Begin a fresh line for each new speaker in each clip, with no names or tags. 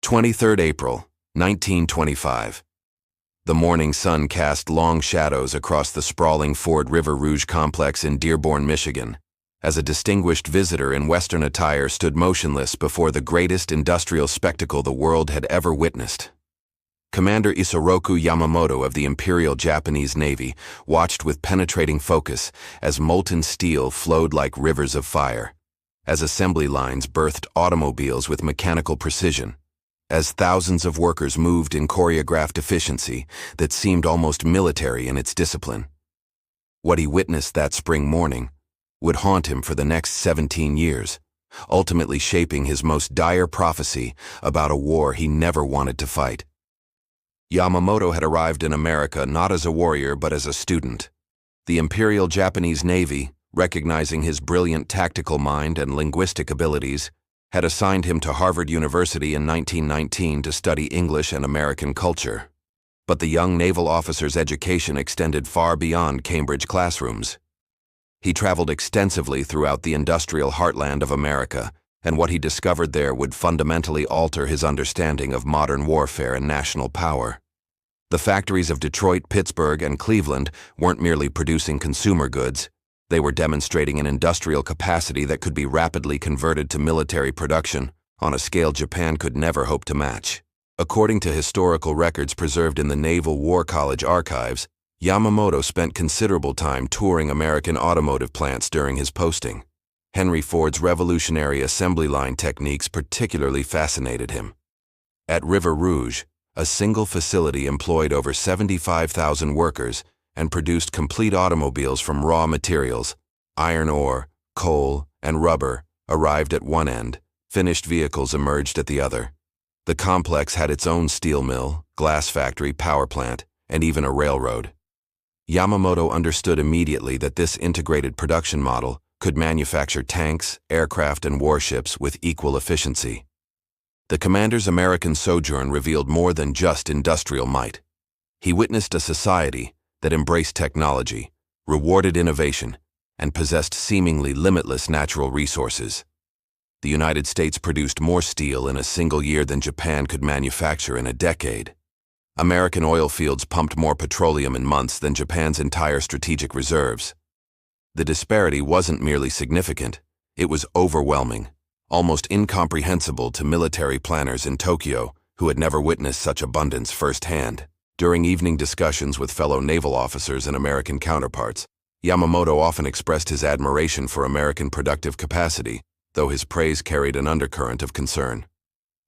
23rd April, 1925. The morning sun cast long shadows across the sprawling Ford River Rouge complex in Dearborn, Michigan, as a distinguished visitor in Western attire stood motionless before the greatest industrial spectacle the world had ever witnessed. Commander Isoroku Yamamoto of the Imperial Japanese Navy watched with penetrating focus as molten steel flowed like rivers of fire, as assembly lines birthed automobiles with mechanical precision, as thousands of workers moved in choreographed efficiency that seemed almost military in its discipline. What he witnessed that spring morning would haunt him for the next 17 years, ultimately shaping his most dire prophecy about a war he never wanted to fight. Yamamoto had arrived in America not as a warrior but as a student. The Imperial Japanese Navy, recognizing his brilliant tactical mind and linguistic abilities, had assigned him to Harvard University in 1919 to study English and American culture. But the young naval officer's education extended far beyond Cambridge classrooms. He traveled extensively throughout the industrial heartland of America, and what he discovered there would fundamentally alter his understanding of modern warfare and national power. The factories of Detroit, Pittsburgh, and Cleveland weren't merely producing consumer goods. They were demonstrating an industrial capacity that could be rapidly converted to military production on a scale Japan could never hope to match. According to historical records preserved in the Naval War College archives, Yamamoto spent considerable time touring American automotive plants during his posting. Henry Ford's revolutionary assembly line techniques particularly fascinated him. At River Rouge, a single facility employed over 75,000 workers and produced complete automobiles from raw materials. Iron ore, coal, and rubber arrived at one end, finished vehicles emerged at the other. The complex had its own steel mill, glass factory, power plant, and even a railroad. Yamamoto understood immediately that this integrated production model could manufacture tanks, aircraft, and warships with equal efficiency. The commander's American sojourn revealed more than just industrial might. He witnessed a society that embraced technology, rewarded innovation, and possessed seemingly limitless natural resources. The United States produced more steel in a single year than Japan could manufacture in a decade. American oil fields pumped more petroleum in months than Japan's entire strategic reserves. The disparity wasn't merely significant, it was overwhelming, almost incomprehensible to military planners in Tokyo who had never witnessed such abundance firsthand. During evening discussions with fellow naval officers and American counterparts, Yamamoto often expressed his admiration for American productive capacity, though his praise carried an undercurrent of concern.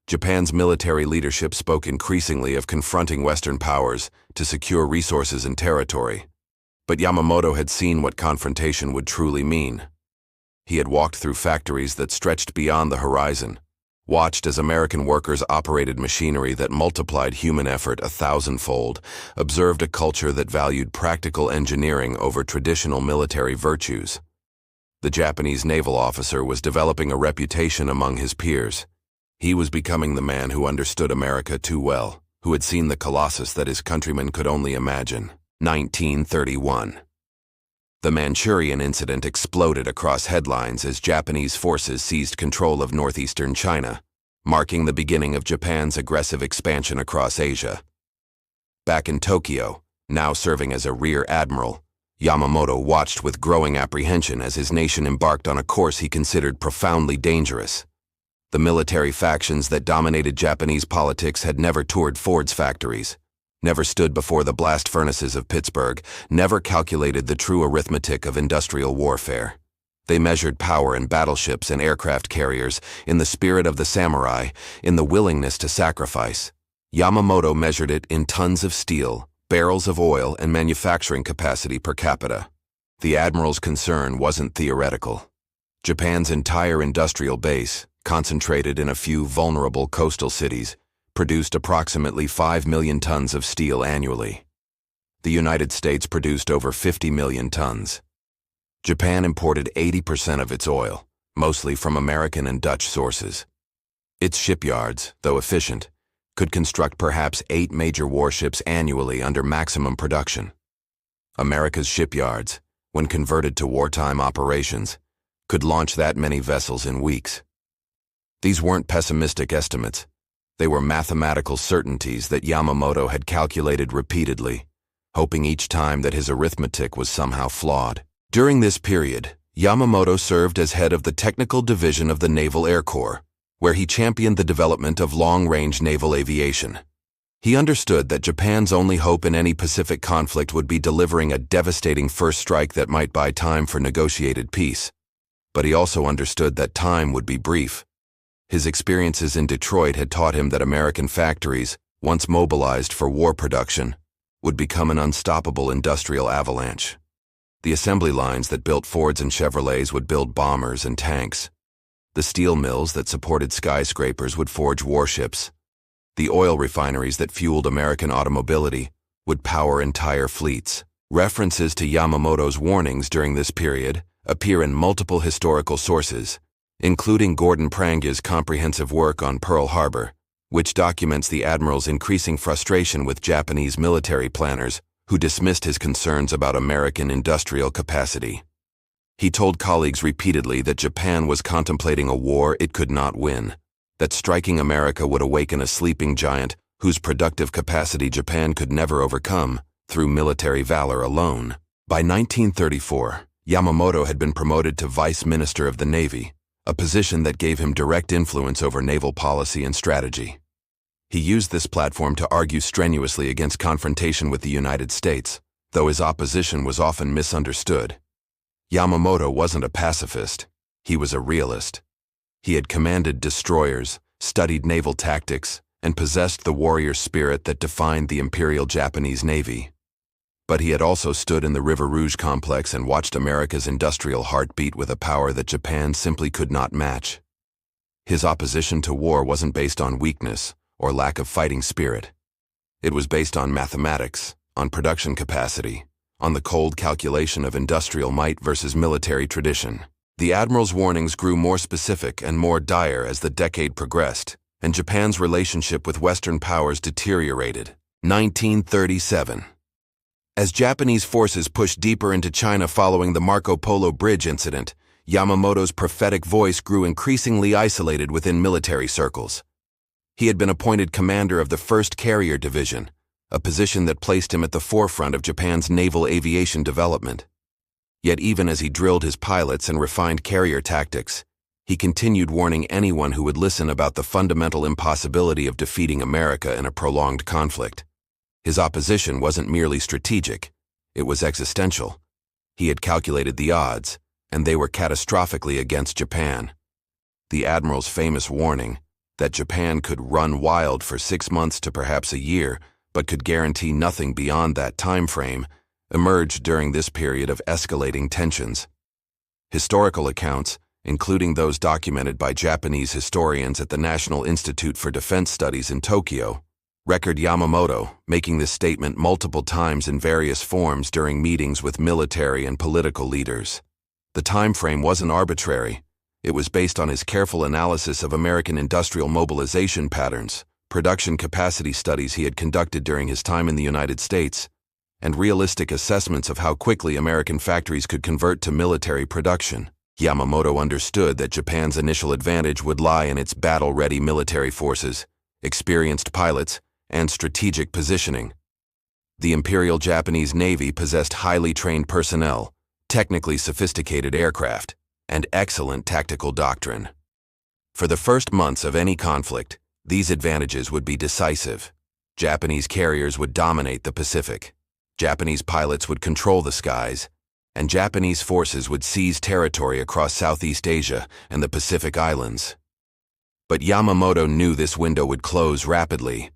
Japan's military leadership spoke increasingly of confronting Western powers to secure resources and territory. But Yamamoto had seen what confrontation would truly mean. He had walked through factories that stretched beyond the horizon, watched as American workers operated machinery that multiplied human effort 1,000-fold, observed a culture that valued practical engineering over traditional military virtues. The Japanese naval officer was developing a reputation among his peers. He was becoming the man who understood America too well, who had seen the colossus that his countrymen could only imagine. 1931. The Manchurian incident exploded across headlines as Japanese forces seized control of northeastern China, marking the beginning of Japan's aggressive expansion across Asia. Back in Tokyo, now serving as a rear admiral, Yamamoto watched with growing apprehension as his nation embarked on a course he considered profoundly dangerous. The military factions that dominated Japanese politics had never toured Ford's factories, never stood before the blast furnaces of Pittsburgh, never calculated the true arithmetic of industrial warfare. They measured power in battleships and aircraft carriers, in the spirit of the samurai, in the willingness to sacrifice. Yamamoto measured it in tons of steel, barrels of oil, and manufacturing capacity per capita. The Admiral's concern wasn't theoretical. Japan's entire industrial base, concentrated in a few vulnerable coastal cities, produced approximately 5 million tons of steel annually. The United States produced over 50 million tons. Japan imported 80% of its oil, mostly from American and Dutch sources. Its shipyards, though efficient, could construct perhaps 8 major warships annually under maximum production. America's shipyards, when converted to wartime operations, could launch that many vessels in weeks. These weren't pessimistic estimates. They were mathematical certainties that Yamamoto had calculated repeatedly, hoping each time that his arithmetic was somehow flawed. During this period, Yamamoto served as head of the Technical Division of the Naval Air Corps, where he championed the development of long-range naval aviation. He understood that Japan's only hope in any Pacific conflict would be delivering a devastating first strike that might buy time for negotiated peace. But he also understood that time would be brief. His experiences in Detroit had taught him that American factories, once mobilized for war production, would become an unstoppable industrial avalanche. The assembly lines that built Fords and Chevrolets would build bombers and tanks. The steel mills that supported skyscrapers would forge warships. The oil refineries that fueled American automobility would power entire fleets. References to Yamamoto's warnings during this period appear in multiple historical sources, including Gordon Prangya's comprehensive work on Pearl Harbor, which documents the Admiral's increasing frustration with Japanese military planners who dismissed his concerns about American industrial capacity. He told colleagues repeatedly that Japan was contemplating a war it could not win, that striking America would awaken a sleeping giant whose productive capacity Japan could never overcome through military valor alone. By 1934, Yamamoto had been promoted to Vice Minister of the Navy, a position that gave him direct influence over naval policy and strategy. He used this platform to argue strenuously against confrontation with the United States, though his opposition was often misunderstood. Yamamoto wasn't a pacifist, he was a realist. He had commanded destroyers, studied naval tactics, and possessed the warrior spirit that defined the Imperial Japanese Navy. But he had also stood in the River Rouge complex and watched America's industrial heartbeat with a power that Japan simply could not match. His opposition to war wasn't based on weakness or lack of fighting spirit. It was based on mathematics, on production capacity, on the cold calculation of industrial might versus military tradition. The Admiral's warnings grew more specific and more dire as the decade progressed, and Japan's relationship with Western powers deteriorated. 1937. As Japanese forces pushed deeper into China following the Marco Polo Bridge incident, Yamamoto's prophetic voice grew increasingly isolated within military circles. He had been appointed commander of the 1st Carrier Division, a position that placed him at the forefront of Japan's naval aviation development. Yet even as he drilled his pilots and refined carrier tactics, he continued warning anyone who would listen about the fundamental impossibility of defeating America in a prolonged conflict. His opposition wasn't merely strategic, it was existential. He had calculated the odds, and they were catastrophically against Japan. The Admiral's famous warning, that Japan could run wild for 6 months to perhaps a year, but could guarantee nothing beyond that time frame, emerged during this period of escalating tensions. Historical accounts, including those documented by Japanese historians at the National Institute for Defense Studies in Tokyo, record Yamamoto making this statement multiple times in various forms during meetings with military and political leaders. The time frame wasn't arbitrary. It was based on his careful analysis of American industrial mobilization patterns, production capacity studies he had conducted during his time in the United States, and realistic assessments of how quickly American factories could convert to military production. Yamamoto understood that Japan's initial advantage would lie in its battle-ready military forces, experienced pilots, and strategic positioning. The Imperial Japanese Navy possessed highly trained personnel, technically sophisticated aircraft, and excellent tactical doctrine. For the first months of any conflict, these advantages would be decisive. Japanese carriers would dominate the Pacific. Japanese pilots would control the skies, and Japanese forces would seize territory across Southeast Asia and the Pacific Islands. But Yamamoto knew this window would close rapidly,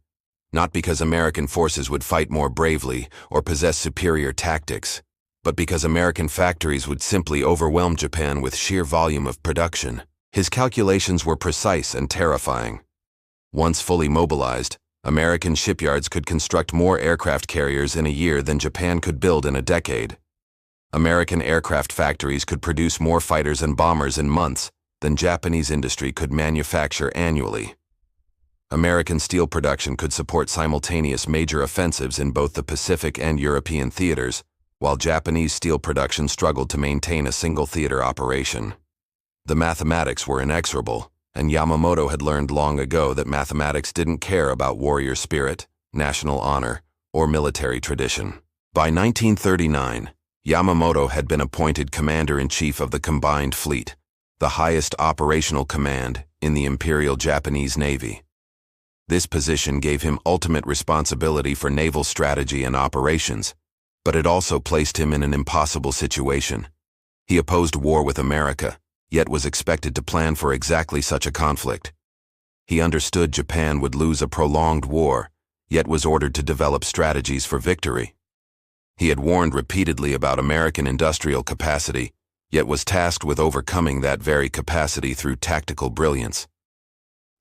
not because American forces would fight more bravely or possess superior tactics, but because American factories would simply overwhelm Japan with sheer volume of production. His calculations were precise and terrifying. Once fully mobilized, American shipyards could construct more aircraft carriers in a year than Japan could build in a decade. American aircraft factories could produce more fighters and bombers in months than Japanese industry could manufacture annually. American steel production could support simultaneous major offensives in both the Pacific and European theaters, while Japanese steel production struggled to maintain a single theater operation. The mathematics were inexorable, and Yamamoto had learned long ago that mathematics didn't care about warrior spirit, national honor, or military tradition. By 1939, Yamamoto had been appointed Commander-in-Chief of the Combined Fleet, the highest operational command in the Imperial Japanese Navy. This position gave him ultimate responsibility for naval strategy and operations, but it also placed him in an impossible situation. He opposed war with America, yet was expected to plan for exactly such a conflict. He understood Japan would lose a prolonged war, yet was ordered to develop strategies for victory. He had warned repeatedly about American industrial capacity, yet was tasked with overcoming that very capacity through tactical brilliance.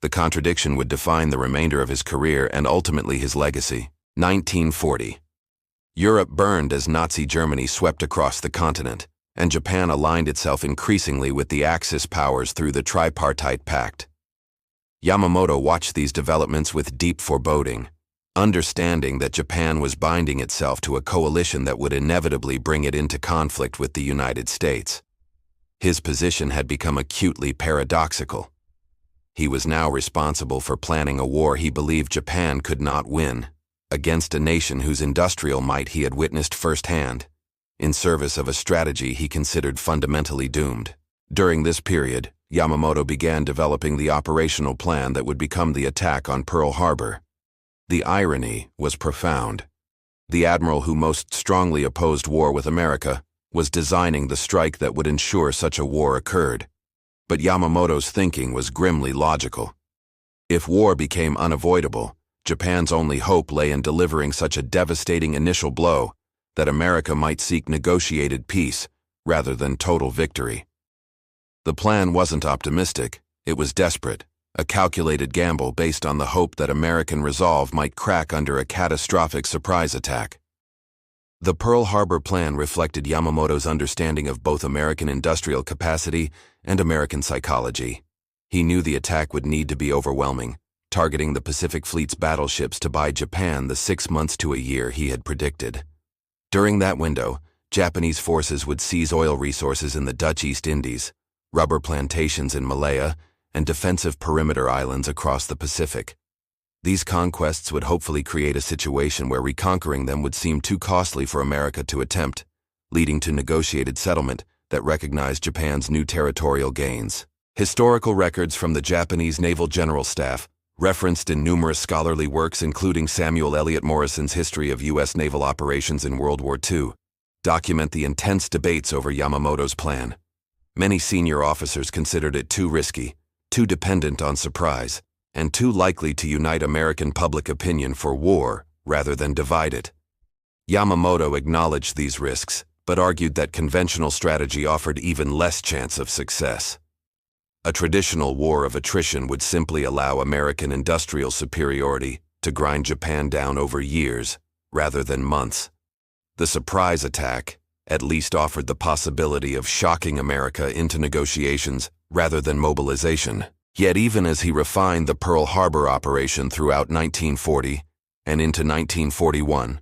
The contradiction would define the remainder of his career and ultimately his legacy. 1940. Europe burned as Nazi Germany swept across the continent, and Japan aligned itself increasingly with the Axis powers through the Tripartite Pact. Yamamoto watched these developments with deep foreboding, understanding that Japan was binding itself to a coalition that would inevitably bring it into conflict with the United States. His position had become acutely paradoxical. He was now responsible for planning a war he believed Japan could not win, against a nation whose industrial might he had witnessed firsthand, in service of a strategy he considered fundamentally doomed. During this period, Yamamoto began developing the operational plan that would become the attack on Pearl Harbor. The irony was profound. The admiral who most strongly opposed war with America was designing the strike that would ensure such a war occurred. But Yamamoto's thinking was grimly logical. If war became unavoidable, Japan's only hope lay in delivering such a devastating initial blow that America might seek negotiated peace rather than total victory. The plan wasn't optimistic, it was desperate, a calculated gamble based on the hope that American resolve might crack under a catastrophic surprise attack. The Pearl Harbor plan reflected Yamamoto's understanding of both American industrial capacity and American psychology. He knew the attack would need to be overwhelming, targeting the Pacific Fleet's battleships to buy Japan the 6 months to a year he had predicted. During that window, Japanese forces would seize oil resources in the Dutch East Indies, rubber plantations in Malaya, and defensive perimeter islands across the Pacific. These conquests would hopefully create a situation where reconquering them would seem too costly for America to attempt, leading to negotiated settlement that recognized Japan's new territorial gains. Historical records from the Japanese Naval General Staff, referenced in numerous scholarly works including Samuel Eliot Morrison's History of U.S. Naval Operations in World War II, document the intense debates over Yamamoto's plan. Many senior officers considered it too risky, too dependent on surprise, and too likely to unite American public opinion for war rather than divide it. Yamamoto acknowledged these risks, but argued that conventional strategy offered even less chance of success. A traditional war of attrition would simply allow American industrial superiority to grind Japan down over years rather than months. The surprise attack at least offered the possibility of shocking America into negotiations rather than mobilization. Yet even as he refined the Pearl Harbor operation throughout 1940 and into 1941,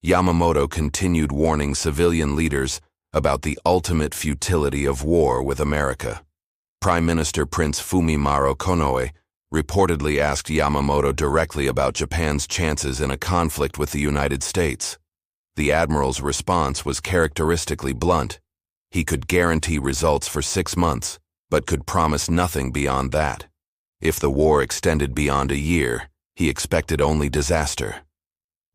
Yamamoto continued warning civilian leaders about the ultimate futility of war with America. Prime Minister Prince Fumimaro Konoe reportedly asked Yamamoto directly about Japan's chances in a conflict with the United States. The admiral's response was characteristically blunt. He could guarantee results for 6 months, but could promise nothing beyond that. If the war extended beyond a year, he expected only disaster.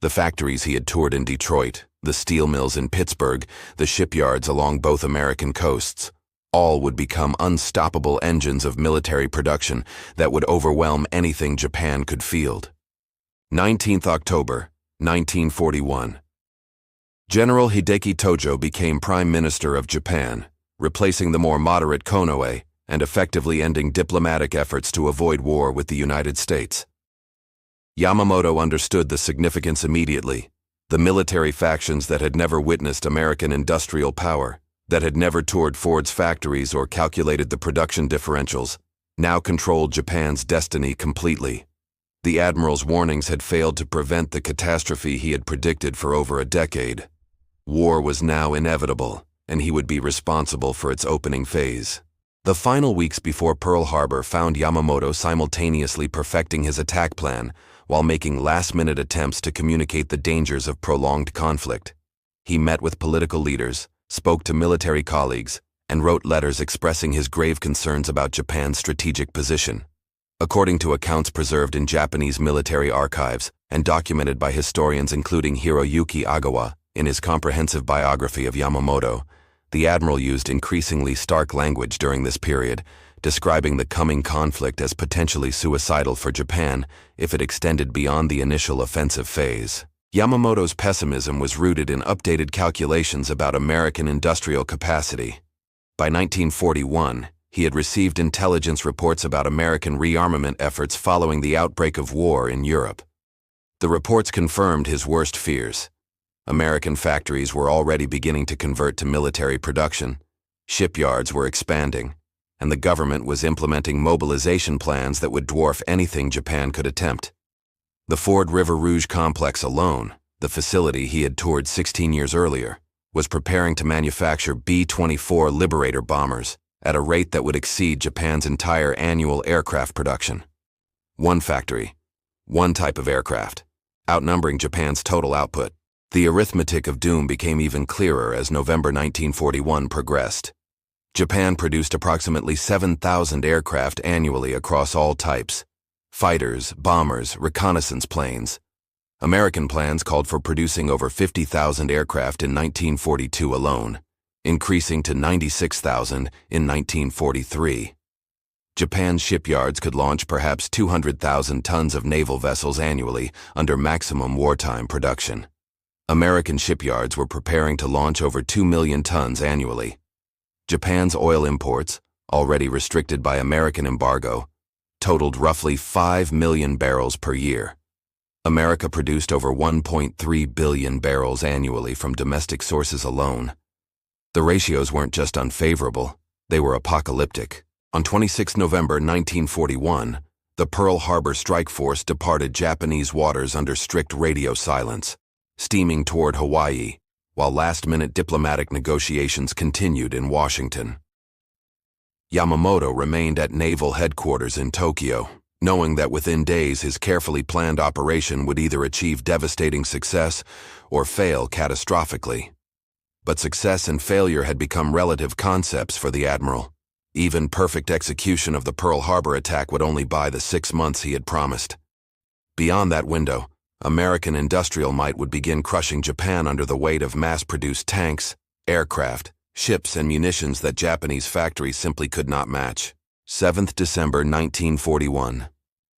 The factories he had toured in Detroit, the steel mills in Pittsburgh, the shipyards along both American coasts, all would become unstoppable engines of military production that would overwhelm anything Japan could field. 19th October, 1941. General Hideki Tojo became Prime Minister of Japan, replacing the more moderate Konoe and effectively ending diplomatic efforts to avoid war with the United States. Yamamoto understood the significance immediately. The military factions that had never witnessed American industrial power, that had never toured Ford's factories or calculated the production differentials, now controlled Japan's destiny completely. The admiral's warnings had failed to prevent the catastrophe he had predicted for over a decade. War was now inevitable, and he would be responsible for its opening phase. The final weeks before Pearl Harbor found Yamamoto simultaneously perfecting his attack plan while making last-minute attempts to communicate the dangers of prolonged conflict. He met with political leaders, spoke to military colleagues, and wrote letters expressing his grave concerns about Japan's strategic position. According to accounts preserved in Japanese military archives and documented by historians including Hiroyuki Agawa in his comprehensive biography of Yamamoto, the admiral used increasingly stark language during this period, describing the coming conflict as potentially suicidal for Japan if it extended beyond the initial offensive phase. Yamamoto's pessimism was rooted in updated calculations about American industrial capacity. By 1941, he had received intelligence reports about American rearmament efforts following the outbreak of war in Europe. The reports confirmed his worst fears. American factories were already beginning to convert to military production, shipyards were expanding, and the government was implementing mobilization plans that would dwarf anything Japan could attempt. The Ford River Rouge complex alone, the facility he had toured 16 years earlier, was preparing to manufacture B-24 Liberator bombers at a rate that would exceed Japan's entire annual aircraft production. One factory, one type of aircraft, outnumbering Japan's total output. The arithmetic of doom became even clearer as November 1941 progressed. Japan produced approximately 7,000 aircraft annually across all types: fighters, bombers, reconnaissance planes. American plans called for producing over 50,000 aircraft in 1942 alone, increasing to 96,000 in 1943. Japan's shipyards could launch perhaps 200,000 tons of naval vessels annually under maximum wartime production. American shipyards were preparing to launch over 2 million tons annually. Japan's oil imports, already restricted by American embargo, totaled roughly 5 million barrels per year. America produced over 1.3 billion barrels annually from domestic sources alone. The ratios weren't just unfavorable, they were apocalyptic. On 26 November 1941, the Pearl Harbor Strike Force departed Japanese waters under strict radio silence, steaming toward Hawaii, while last-minute diplomatic negotiations continued in Washington. Yamamoto remained at naval headquarters in Tokyo, knowing that within days his carefully planned operation would either achieve devastating success or fail catastrophically. But success and failure had become relative concepts for the admiral. Even perfect execution of the Pearl Harbor attack would only buy the 6 months he had promised. Beyond that window, American industrial might would begin crushing Japan under the weight of mass-produced tanks, aircraft, ships, and munitions that Japanese factories simply could not match. 7th December 1941.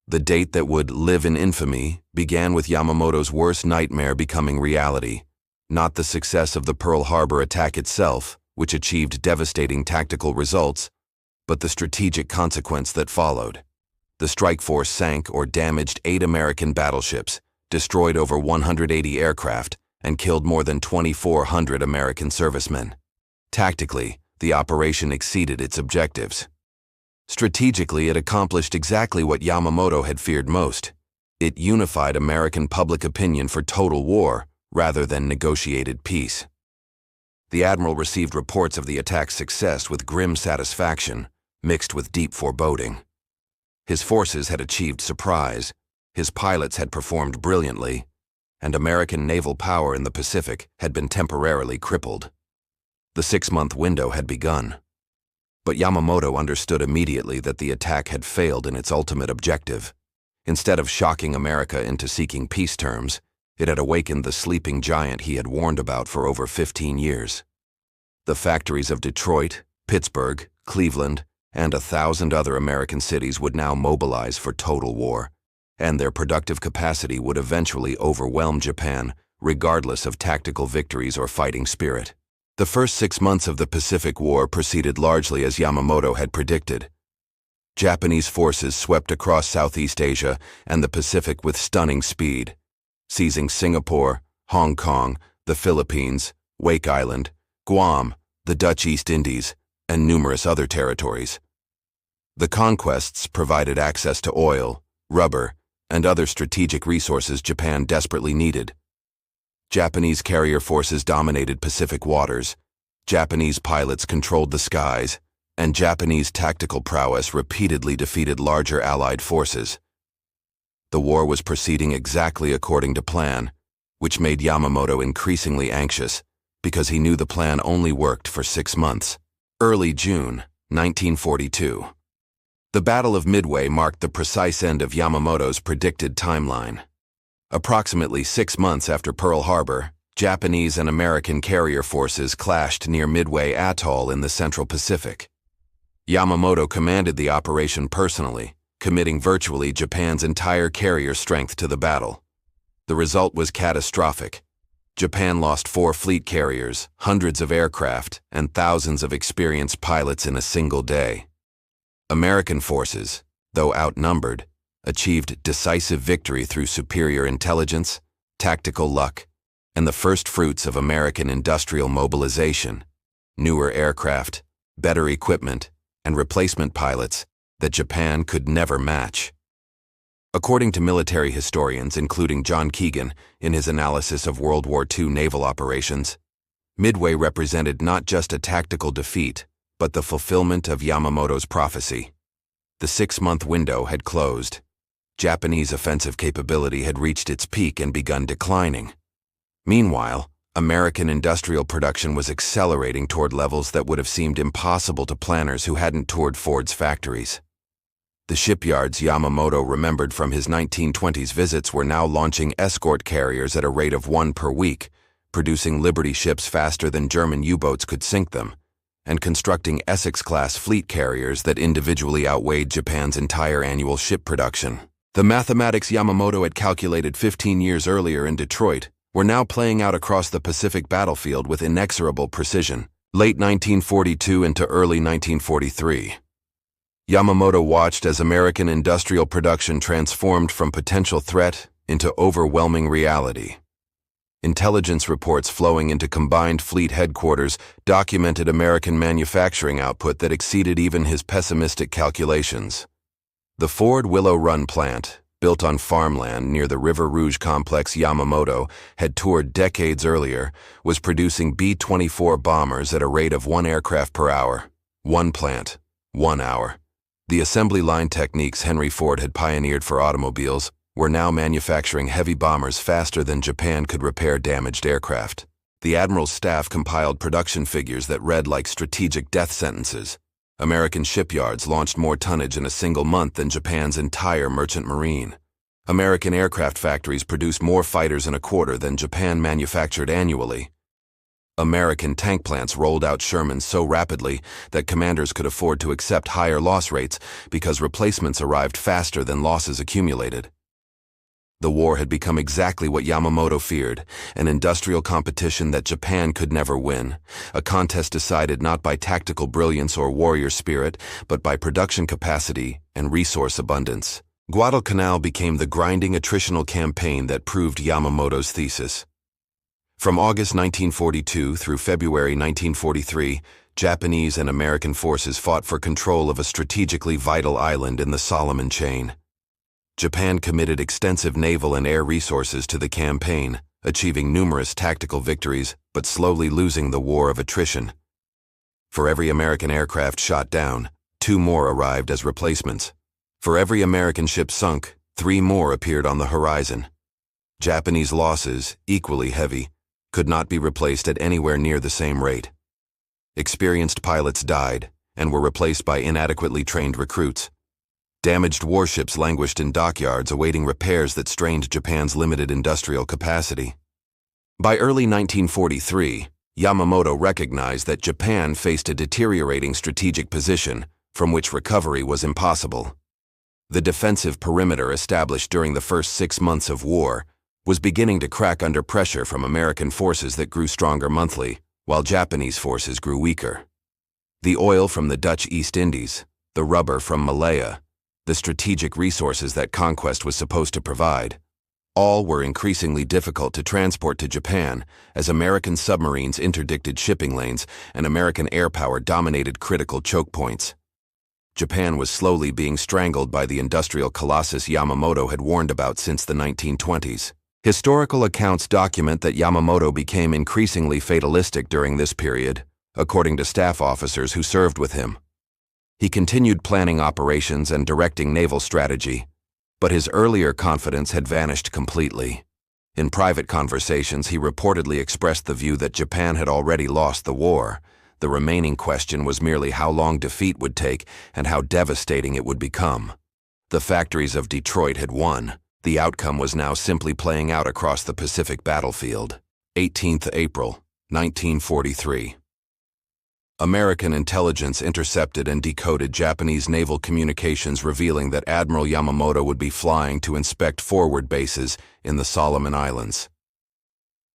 The date that would live in infamy began with Yamamoto's worst nightmare becoming reality. Not the success of the Pearl Harbor attack itself, which achieved devastating tactical results, but the strategic consequence that followed. The strike force sank or damaged 8 American battleships, destroyed over 180 aircraft, and killed more than 2,400 American servicemen. Tactically, the operation exceeded its objectives. Strategically, it accomplished exactly what Yamamoto had feared most. It unified American public opinion for total war rather than negotiated peace. The admiral received reports of the attack's success with grim satisfaction, mixed with deep foreboding. His forces had achieved surprise, his pilots had performed brilliantly, and American naval power in the Pacific had been temporarily crippled. The 6-month window had begun. But Yamamoto understood immediately that the attack had failed in its ultimate objective. Instead of shocking America into seeking peace terms, it had awakened the sleeping giant he had warned about for over 15 years. The factories of Detroit, Pittsburgh, Cleveland, and 1,000 other American cities would now mobilize for total war, and their productive capacity would eventually overwhelm Japan, regardless of tactical victories or fighting spirit. The first 6 months of the Pacific War proceeded largely as Yamamoto had predicted. Japanese forces swept across Southeast Asia and the Pacific with stunning speed, seizing Singapore, Hong Kong, the Philippines, Wake Island, Guam, the Dutch East Indies, and numerous other territories. The conquests provided access to oil, rubber, and other strategic resources Japan desperately needed. Japanese carrier forces dominated Pacific waters, Japanese pilots controlled the skies, and Japanese tactical prowess repeatedly defeated larger Allied forces. The war was proceeding exactly according to plan, which made Yamamoto increasingly anxious, because he knew the plan only worked for 6 months. Early June, 1942. The Battle of Midway marked the precise end of Yamamoto's predicted timeline. Approximately 6 months after Pearl Harbor, Japanese and American carrier forces clashed near Midway Atoll in the Central Pacific. Yamamoto commanded the operation personally, committing virtually Japan's entire carrier strength to the battle. The result was catastrophic. Japan lost 4 fleet carriers, hundreds of aircraft, and thousands of experienced pilots in a single day. American forces, though outnumbered, achieved decisive victory through superior intelligence, tactical luck, and the first fruits of American industrial mobilization: newer aircraft, better equipment, and replacement pilots that Japan could never match. According to military historians, including John Keegan, in his analysis of World War II naval operations, Midway represented not just a tactical defeat, but the fulfillment of Yamamoto's prophecy. The 6-month window had closed. Japanese offensive capability had reached its peak and begun declining. Meanwhile, American industrial production was accelerating toward levels that would have seemed impossible to planners who hadn't toured Ford's factories. The shipyards Yamamoto remembered from his 1920s visits were now launching escort carriers at a rate of 1 per week, producing Liberty ships faster than German U-boats could sink them, and constructing Essex-class fleet carriers that individually outweighed Japan's entire annual ship production. The mathematics Yamamoto had calculated 15 years earlier in Detroit were now playing out across the Pacific battlefield with inexorable precision. Late 1942 into early 1943. Yamamoto watched as American industrial production transformed from potential threat into overwhelming reality. Intelligence reports flowing into combined fleet headquarters documented American manufacturing output that exceeded even his pessimistic calculations. The Ford Willow Run plant, built on farmland near the River Rouge complex Yamamoto had toured decades earlier, was producing B-24 bombers at a rate of 1 aircraft per hour. 1 plant, 1 hour. The assembly line techniques Henry Ford had pioneered for automobiles were now manufacturing heavy bombers faster than Japan could repair damaged aircraft. The Admiral's staff compiled production figures that read like strategic death sentences. American shipyards launched more tonnage in a single month than Japan's entire merchant marine. American aircraft factories produced more fighters in a quarter than Japan manufactured annually. American tank plants rolled out Shermans so rapidly that commanders could afford to accept higher loss rates because replacements arrived faster than losses accumulated. The war had become exactly what Yamamoto feared, an industrial competition that Japan could never win, a contest decided not by tactical brilliance or warrior spirit, but by production capacity and resource abundance. Guadalcanal became the grinding attritional campaign that proved Yamamoto's thesis. From August 1942 through February 1943, Japanese and American forces fought for control of a strategically vital island in the Solomon Chain. Japan committed extensive naval and air resources to the campaign, achieving numerous tactical victories, but slowly losing the war of attrition. For every American aircraft shot down, 2 more arrived as replacements. For every American ship sunk, 3 more appeared on the horizon. Japanese losses, equally heavy, could not be replaced at anywhere near the same rate. Experienced pilots died and were replaced by inadequately trained recruits. Damaged warships languished in dockyards awaiting repairs that strained Japan's limited industrial capacity. By early 1943, Yamamoto recognized that Japan faced a deteriorating strategic position from which recovery was impossible. The defensive perimeter established during the first 6 months of war was beginning to crack under pressure from American forces that grew stronger monthly, while Japanese forces grew weaker. The oil from the Dutch East Indies, the rubber from Malaya, the strategic resources that conquest was supposed to provide, all were increasingly difficult to transport to Japan as American submarines interdicted shipping lanes and American air power dominated critical choke points. Japan was slowly being strangled by the industrial colossus Yamamoto had warned about since the 1920s. Historical accounts document that Yamamoto became increasingly fatalistic during this period, according to staff officers who served with him. He continued planning operations and directing naval strategy, but his earlier confidence had vanished completely. In private conversations, he reportedly expressed the view that Japan had already lost the war. The remaining question was merely how long defeat would take and how devastating it would become. The factories of Detroit had won. The outcome was now simply playing out across the Pacific battlefield. 18th April, 1943. American intelligence intercepted and decoded Japanese naval communications revealing that Admiral Yamamoto would be flying to inspect forward bases in the Solomon Islands.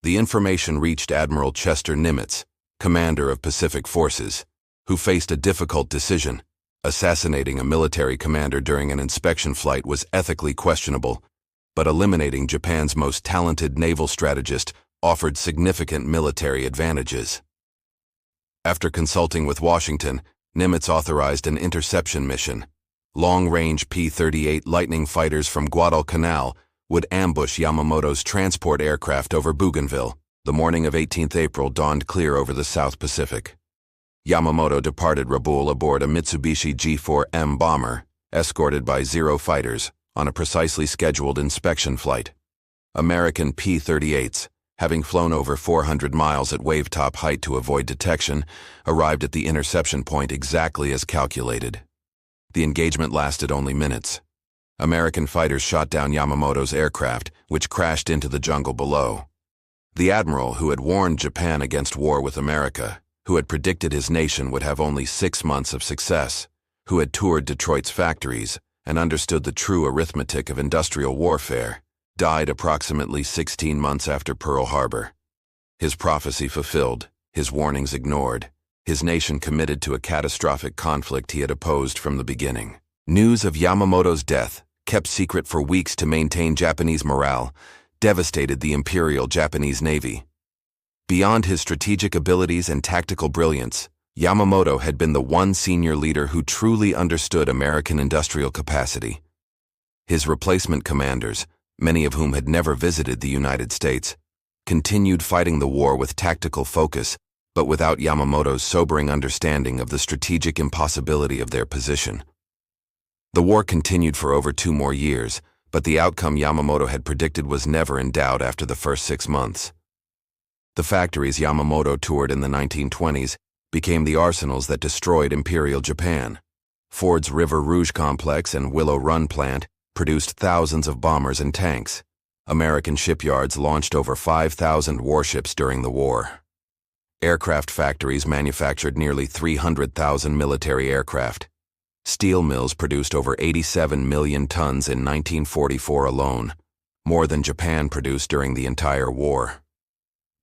The information reached Admiral Chester Nimitz, commander of Pacific Forces, who faced a difficult decision. Assassinating a military commander during an inspection flight was ethically questionable, but eliminating Japan's most talented naval strategist offered significant military advantages. After consulting with Washington, Nimitz authorized an interception mission. Long-range P-38 Lightning fighters from Guadalcanal would ambush Yamamoto's transport aircraft over Bougainville. The morning of 18th April dawned clear over the South Pacific. Yamamoto departed Rabaul aboard a Mitsubishi G4M bomber, escorted by 0 fighters, on a precisely scheduled inspection flight. American P-38s, having flown over 400 miles at wave-top height to avoid detection, arrived at the interception point exactly as calculated. The engagement lasted only minutes. American fighters shot down Yamamoto's aircraft, which crashed into the jungle below. The Admiral, who had warned Japan against war with America, who had predicted his nation would have only 6 months of success, who had toured Detroit's factories and understood the true arithmetic of industrial warfare, died approximately 16 months after Pearl Harbor. His prophecy fulfilled, his warnings ignored, his nation committed to a catastrophic conflict he had opposed from the beginning. News of Yamamoto's death, kept secret for weeks to maintain Japanese morale, devastated the Imperial Japanese Navy. Beyond his strategic abilities and tactical brilliance, Yamamoto had been the one senior leader who truly understood American industrial capacity. His replacement commanders, many of whom had never visited the United States, continued fighting the war with tactical focus, but without Yamamoto's sobering understanding of the strategic impossibility of their position. The war continued for over 2 more years, but the outcome Yamamoto had predicted was never in doubt after the first 6 months. The factories Yamamoto toured in the 1920s became the arsenals that destroyed Imperial Japan. Ford's River Rouge complex and Willow Run plant produced thousands of bombers and tanks. American shipyards launched over 5,000 warships during the war. Aircraft factories manufactured nearly 300,000 military aircraft. Steel mills produced over 87 million tons in 1944 alone, more than Japan produced during the entire war.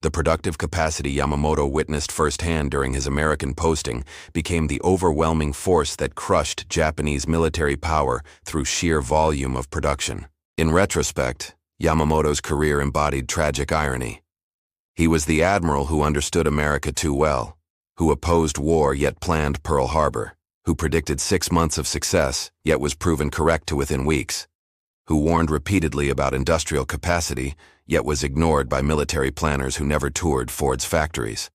The productive capacity Yamamoto witnessed firsthand during his American posting became the overwhelming force that crushed Japanese military power through sheer volume of production. In retrospect, Yamamoto's career embodied tragic irony. He was the admiral who understood America too well, who opposed war yet planned Pearl Harbor, who predicted 6 months of success yet was proven correct to within weeks, who warned repeatedly about industrial capacity yet was ignored by military planners who never toured Ford's factories.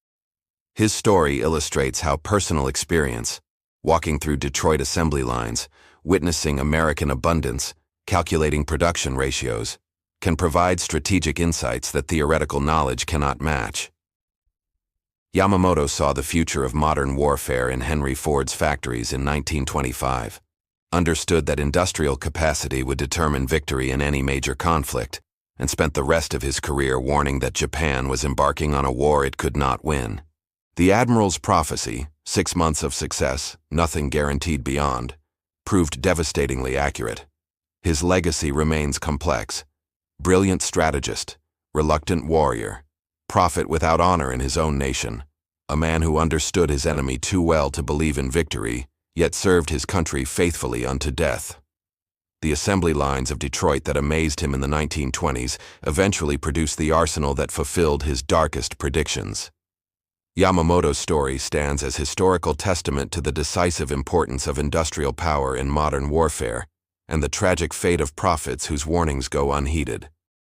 His story illustrates how personal experience, walking through Detroit assembly lines, witnessing American abundance, calculating production ratios, can provide strategic insights that theoretical knowledge cannot match. Yamamoto saw the future of modern warfare in Henry Ford's factories in 1925, understood that industrial capacity would determine victory in any major conflict, and spent the rest of his career warning that Japan was embarking on a war it could not win. The Admiral's prophecy, 6 months of success, nothing guaranteed beyond, proved devastatingly accurate. His legacy remains complex. Brilliant strategist, reluctant warrior, prophet without honor in his own nation, a man who understood his enemy too well to believe in victory, yet served his country faithfully unto death. The assembly lines of Detroit that amazed him in the 1920s eventually produced the arsenal that fulfilled his darkest predictions. Yamamoto's story stands as historical testament to the decisive importance of industrial power in modern warfare, and the tragic fate of prophets whose warnings go unheeded.